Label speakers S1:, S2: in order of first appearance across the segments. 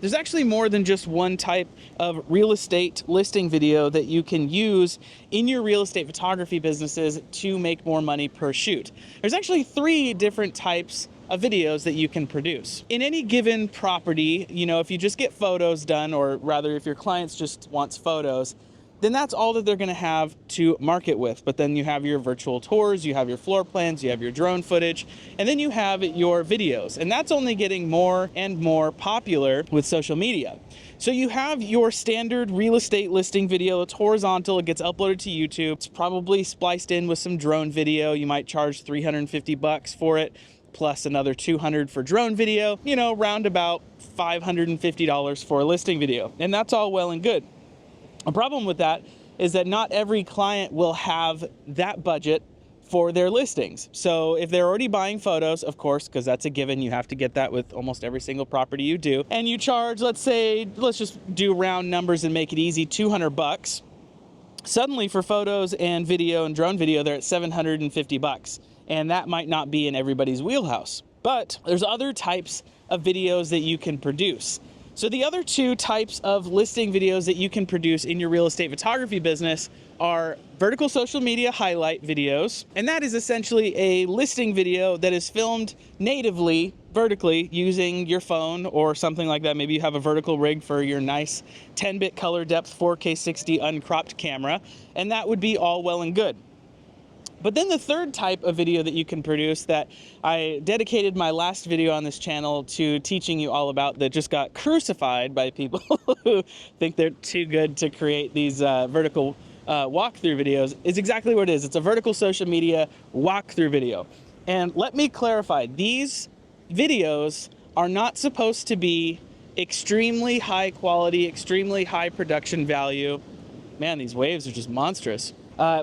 S1: There's actually more than just one type of real estate listing video that you can use in your real estate photography businesses to make more money per shoot. There's actually 3 different types of videos that you can produce. In any given property, if you just get photos done, or rather if your clients just wants photos, then that's all that they're gonna have to market with. But then you have your virtual tours, you have your floor plans, you have your drone footage, and then you have your videos. And that's only getting more and more popular with social media. So you have your standard real estate listing video. It's horizontal, it gets uploaded to YouTube. It's probably spliced in with some drone video. You might charge $350 for it, plus another $200 for drone video, round about $550 for a listing video. And that's all well and good. A problem with that is that not every client will have that budget for their listings. So if they're already buying photos, of course, because that's a given, you have to get that with almost every single property you do, and you charge, let's just do round numbers and make it easy, $200. Suddenly for photos and video and drone video, they're at $750. And that might not be in everybody's wheelhouse. But there's other types of videos that you can produce. So the other 2 types of listing videos that you can produce in your real estate photography business are vertical social media highlight videos. And that is essentially a listing video that is filmed natively, vertically, using your phone or something like that. Maybe you have a vertical rig for your nice 10-bit color depth 4K 60 uncropped camera, and that would be all well and good. But then the third type of video that you can produce, that I dedicated my last video on this channel to teaching you all about, that just got crucified by people who think they're too good to create these vertical walkthrough videos, is exactly what it is. It's a vertical social media walkthrough video. And let me clarify, these videos are not supposed to be extremely high quality, extremely high production value. Man, these waves are just monstrous.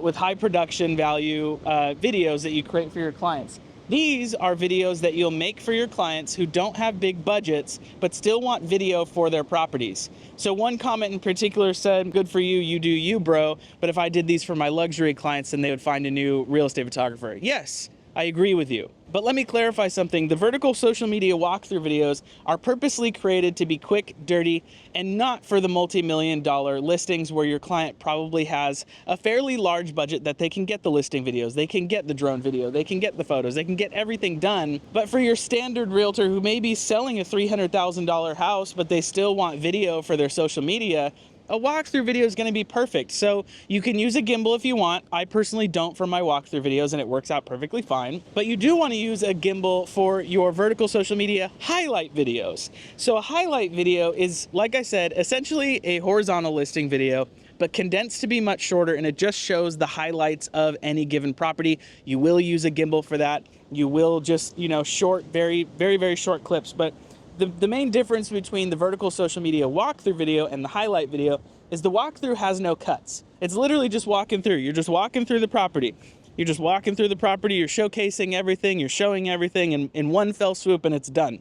S1: With high production value videos that you create for your clients. These are videos that you'll make for your clients who don't have big budgets, but still want video for their properties. So one comment in particular said, "Good for you, you do you, bro. But if I did these for my luxury clients, then they would find a new real estate photographer." Yes, I agree with you. But let me clarify something. The vertical social media walkthrough videos are purposely created to be quick, dirty, and not for the multi-million-dollar listings where your client probably has a fairly large budget that they can get the listing videos, they can get the drone video, they can get the photos, they can get everything done. But for your standard realtor who may be selling a $300,000 house, but they still want video for their social media, a walkthrough video is going to be perfect. So you can use a gimbal if you want. I personally don't for my walkthrough videos, and it works out perfectly fine. But you do want to use a gimbal for your vertical social media highlight videos. So a highlight video is, like I said, essentially a horizontal listing video, but condensed to be much shorter, and it just shows the highlights of any given property. You will use a gimbal for that. You will just, short, very, very, very short clips. But the main difference between the vertical social media walkthrough video and the highlight video is the walkthrough has no cuts. It's literally just walking through. You're just walking through the property. You're just walking through the property. You're showcasing everything. You're showing everything in one fell swoop, and it's done.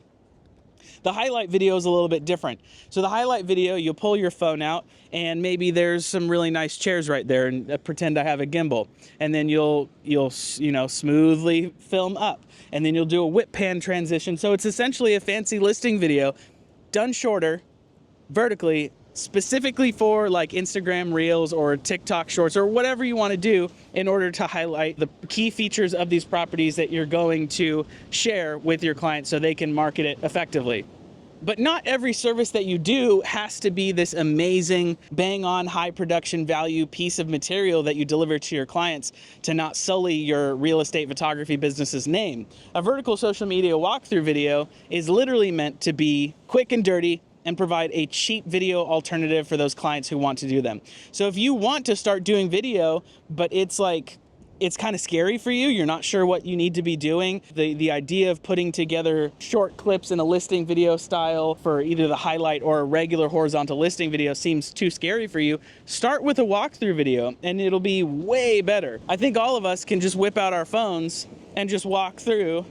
S1: The highlight video is a little bit different. So the highlight video, you'll pull your phone out, and maybe there's some really nice chairs right there, and pretend I have a gimbal. And then you'll smoothly film up, and then you'll do a whip pan transition. So it's essentially a fancy listing video done shorter, vertically, specifically for like Instagram Reels or TikTok Shorts or whatever you want to do in order to highlight the key features of these properties that you're going to share with your clients so they can market it effectively. But not every service that you do has to be this amazing, bang-on, high production value piece of material that you deliver to your clients to not sully your real estate photography business's name. A vertical social media walkthrough video is literally meant to be quick and dirty and provide a cheap video alternative for those clients who want to do them. So if you want to start doing video, but it's kind of scary for you, you're not sure what you need to be doing, the idea of putting together short clips in a listing video style for either the highlight or a regular horizontal listing video seems too scary for you, start with a walkthrough video and it'll be way better. I think all of us can just whip out our phones and just walk through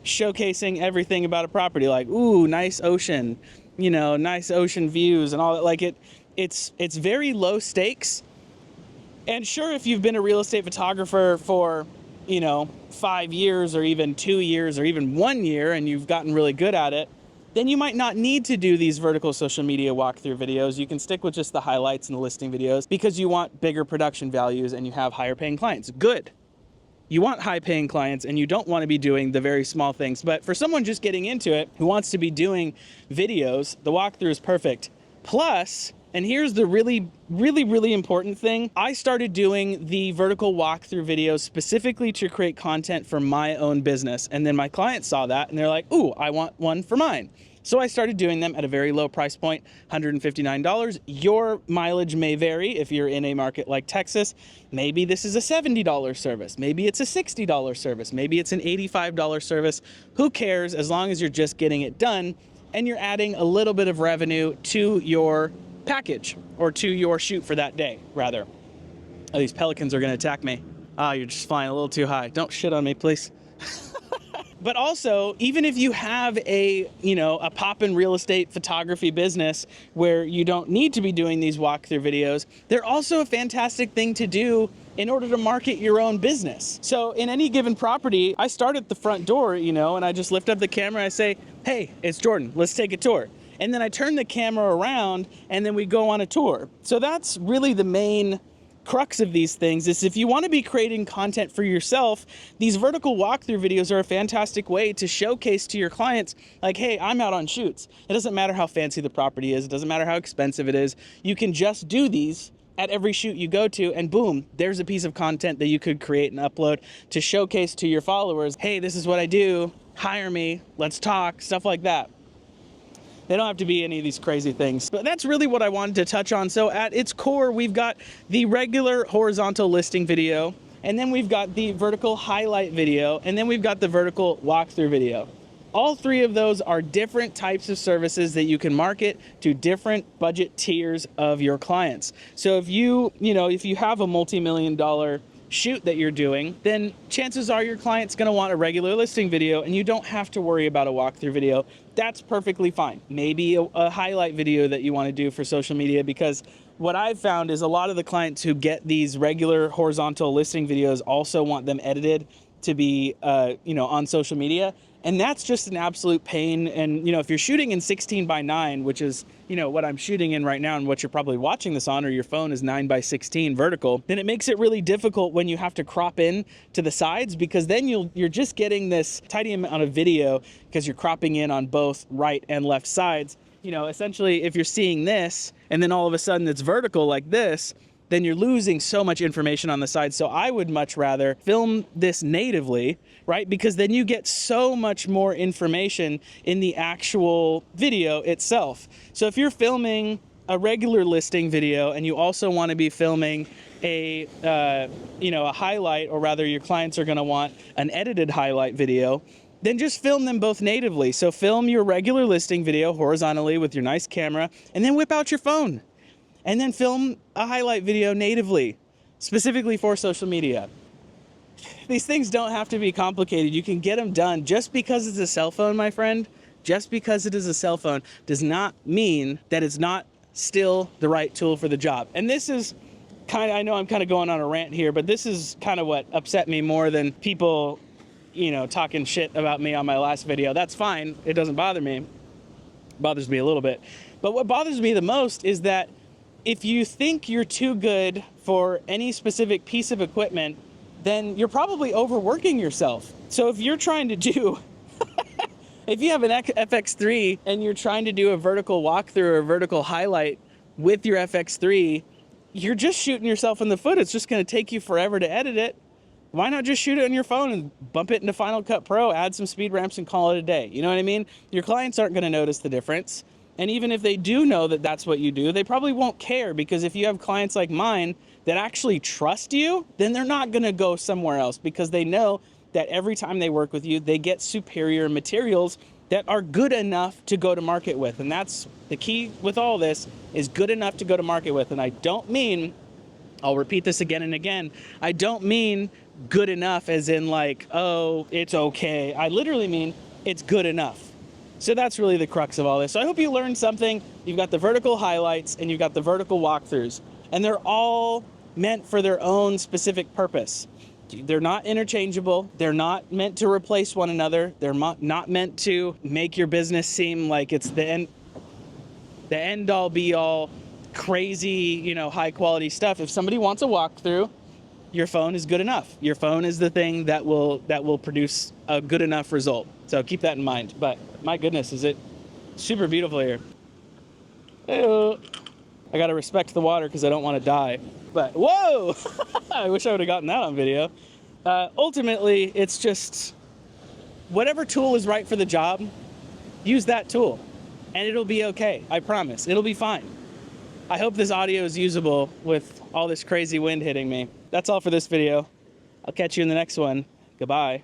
S1: showcasing everything about a property, like, ooh, nice ocean, nice ocean views and all that. Like it's very low stakes. And sure, if you've been a real estate photographer for, 5 years or even 2 years or even 1 year and you've gotten really good at it, then you might not need to do these vertical social media walkthrough videos. You can stick with just the highlights and the listing videos because you want bigger production values and you have higher paying clients. Good. You want high paying clients and you don't want to be doing the very small things. But for someone just getting into it who wants to be doing videos, the walkthrough is perfect. Plus, and here's the really important thing, I started doing the vertical walkthrough videos specifically to create content for my own business. And then my clients saw that and they're like, ooh, I want one for mine. So I started doing them at a very low price point, $159. Your mileage may vary if you're in a market like Texas. Maybe this is a $70 service. Maybe it's a $60 service. Maybe it's an $85 service. Who cares, as long as you're just getting it done and you're adding a little bit of revenue to your package, or to your shoot for that day, rather. Oh, these pelicans are gonna attack me. Ah, you're just flying a little too high. Don't shit on me, please. But also, even if you have a poppin' real estate photography business where you don't need to be doing these walkthrough videos, they're also a fantastic thing to do in order to market your own business. So in any given property, I start at the front door, and I just lift up the camera, I say, hey, it's Jordan, let's take a tour. And then I turn the camera around and then we go on a tour. So that's really the main crux of these things, is if you want to be creating content for yourself, these vertical walkthrough videos are a fantastic way to showcase to your clients, like, hey, I'm out on shoots. It doesn't matter how fancy the property is. It doesn't matter how expensive it is. You can just do these at every shoot you go to, and boom, there's a piece of content that you could create and upload to showcase to your followers. Hey, this is what I do. Hire me. Let's talk. Stuff like that. They don't have to be any of these crazy things. But that's really what I wanted to touch on. So at its core, we've got the regular horizontal listing video, and then we've got the vertical highlight video, and then we've got the vertical walkthrough video. All three of those are different types of services that you can market to different budget tiers of your clients. So if if you have a multi-million-dollar shoot that you're doing, then chances are your client's gonna want a regular listing video and you don't have to worry about a walkthrough video. That's perfectly fine. Maybe a highlight video that you wanna do for social media, because what I've found is a lot of the clients who get these regular horizontal listing videos also want them edited to be on social media. And that's just an absolute pain. And, if you're shooting in 16:9, which is, what I'm shooting in right now and what you're probably watching this on, or your phone is 9:16 vertical, then it makes it really difficult when you have to crop in to the sides, because then you're just getting this tiny amount of video because you're cropping in on both right and left sides. Essentially, if you're seeing this and then all of a sudden it's vertical like this, then you're losing so much information on the side. So I would much rather film this natively, right? Because then you get so much more information in the actual video itself. So if you're filming a regular listing video and you also want to be filming a highlight, or rather your clients are going to want an edited highlight video, then just film them both natively. So film your regular listing video horizontally with your nice camera, and then whip out your phone. And then film a highlight video natively, specifically for social media. These things don't have to be complicated. You can get them done. Just because it's a cell phone, my friend, just because it is a cell phone does not mean that it's not still the right tool for the job. And this is I know I'm kind of going on a rant here, but this is kind of what upset me more than people, talking shit about me on my last video. That's fine. It doesn't bother me. It bothers me a little bit. But what bothers me the most is that if you think you're too good for any specific piece of equipment, then you're probably overworking yourself. So if you're trying to do, if you have an FX3 and you're trying to do a vertical walkthrough or a vertical highlight with your FX3, you're just shooting yourself in the foot. It's just gonna take you forever to edit it. Why not just shoot it on your phone and bump it into Final Cut Pro, add some speed ramps and call it a day? You know what I mean? Your clients aren't gonna notice the difference. And even if they do know that that's what you do, they probably won't care, because if you have clients like mine that actually trust you, then they're not gonna go somewhere else, because they know that every time they work with you, they get superior materials that are good enough to go to market with. And that's the key with all this, is good enough to go to market with. And I don't mean, I'll repeat this again and again, I don't mean good enough as in like, oh, it's okay. I literally mean it's good enough. So that's really the crux of all this. So I hope you learned something. You've got the vertical highlights and you've got the vertical walkthroughs, and they're all meant for their own specific purpose. They're not interchangeable. They're not meant to replace one another. They're not meant to make your business seem like it's the end all be all crazy, you know, high quality stuff. If somebody wants a walkthrough, your phone is good enough. Your phone is the thing that will produce a good enough result. So keep that in mind. But my goodness, is it super beautiful here. Hey-oh. I gotta respect the water because I don't want to die. But whoa! I wish I would have gotten that on video. Ultimately, it's just whatever tool is right for the job, use that tool and it'll be okay. I promise. It'll be fine. I hope this audio is usable with all this crazy wind hitting me. That's all for this video. I'll catch you in the next one. Goodbye.